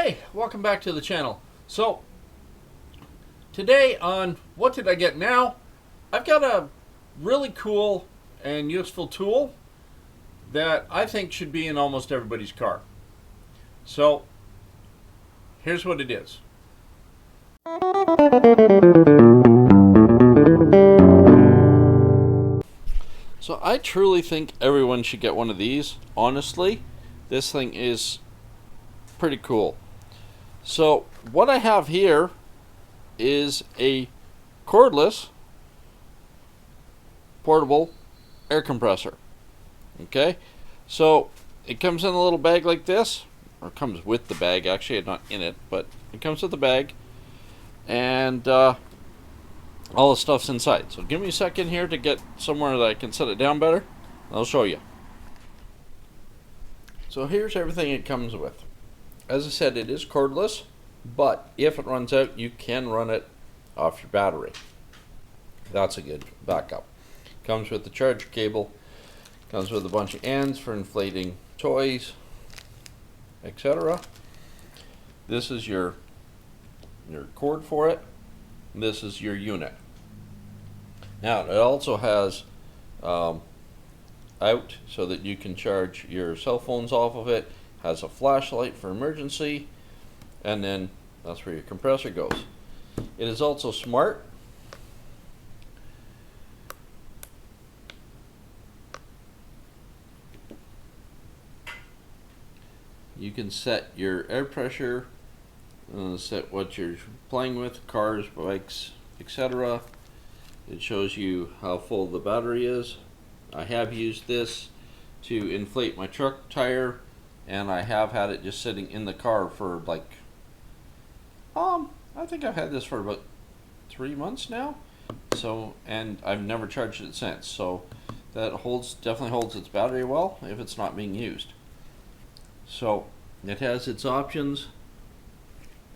Hey, welcome back to the channel. So, today on What Did I Get Now? I've got a really cool and useful tool that I think should be in almost everybody's car. So, here's what it is. So, I truly think everyone should get one of these. Honestly, this thing is pretty cool. So what I have here is a cordless portable air compressor. Okay, so it comes in a little bag like this, or comes with the bag. Actually, not in it, but it comes with the bag, and all the stuff's inside. So give me a second here to get somewhere that I can set it down better. I'll show you. So here's everything it comes with. As I said, it is cordless, but if it runs out, you can run it off your battery. That's a good backup. Comes with the charger cable, comes with a bunch of ends for inflating toys, etc. This is your cord for it. This is your unit. Now, it also has out so that you can charge your cell phones off of it. Has a flashlight for emergency, and then that's where your compressor goes. It is also smart. You can set your air pressure, set what you're playing with, cars, bikes, etc. It shows you how full the battery is. I have used this to inflate my truck tire, and I have had it just sitting in the car for like, I think I've had this for about 3 months now. So, and I've never charged it since. So that definitely holds its battery well if it's not being used. So it has its options.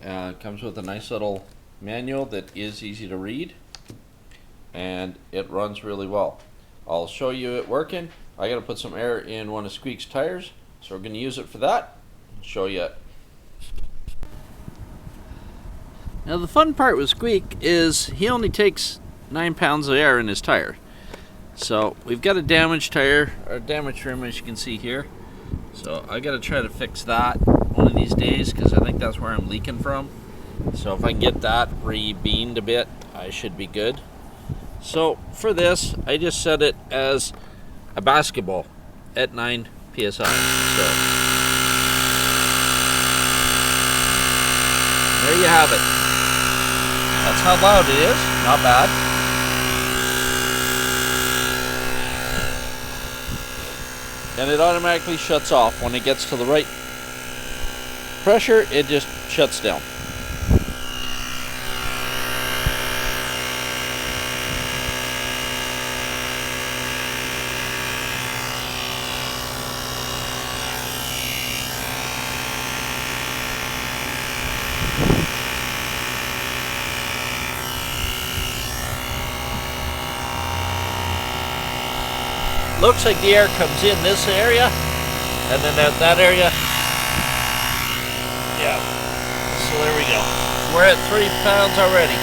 It comes with a nice little manual that is easy to read, and it runs really well. I'll show you it working. I gotta put some air in one of Squeak's tires, so we're going to use it for that. I'll show you it. Now the fun part with Squeak is he only takes 9 pounds of air in his tire. So we've got a damaged tire, or damaged rim, as you can see here. So I got to try to fix that one of these days, because I think that's where I'm leaking from. So if I can get that re-beamed a bit, I should be good. So for this, I just set it as a basketball at 9 PSI. So there you have it. That's how loud it is. Not bad. And it automatically shuts off when it gets to the right pressure. It just shuts down. Looks like the air comes in this area, and then out that area. Yeah. So there we go. We're at 3 pounds already.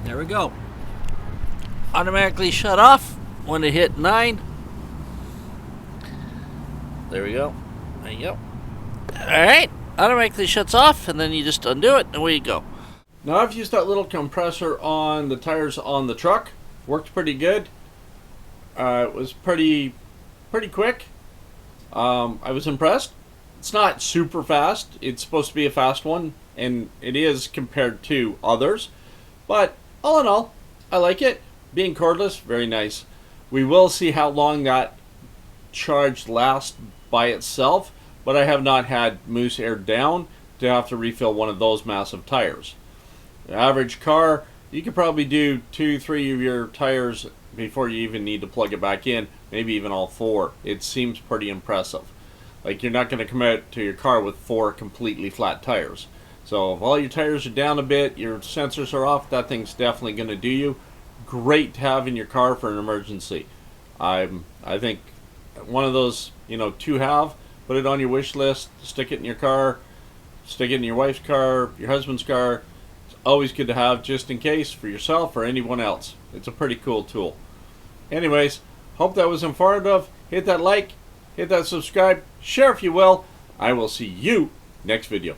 There we go. Automatically shut off when it hit 9. There we go. There you go. Alright, automatically shuts off, and then you just undo it, and away you go. Now I've used that little compressor on the tires on the truck. Worked pretty good. It was pretty quick. I was impressed. It's not super fast. It's supposed to be a fast one, and it is compared to others. But all in all, I like it. Being cordless, very nice. We will see how long that charge lasts by itself, but I have not had Moose Air down to have to refill one of those massive tires. The average car, you could probably do 2-3 of your tires before you even need to plug it back in, maybe even all 4. It seems pretty impressive. Like, you're not going to come out to your car with 4 completely flat tires. So if all your tires are down a bit, your sensors are off, that thing's definitely going to do you. Great to have in your car for an emergency. I think one of those, to have. Put it on your wish list. Stick it in your car. Stick it in your wife's car, your husband's car. It's always good to have, just in case, for yourself or anyone else. It's a pretty cool tool. Anyways, hope that was informative. Hit that like, hit that subscribe, share if you will. I will see you next video.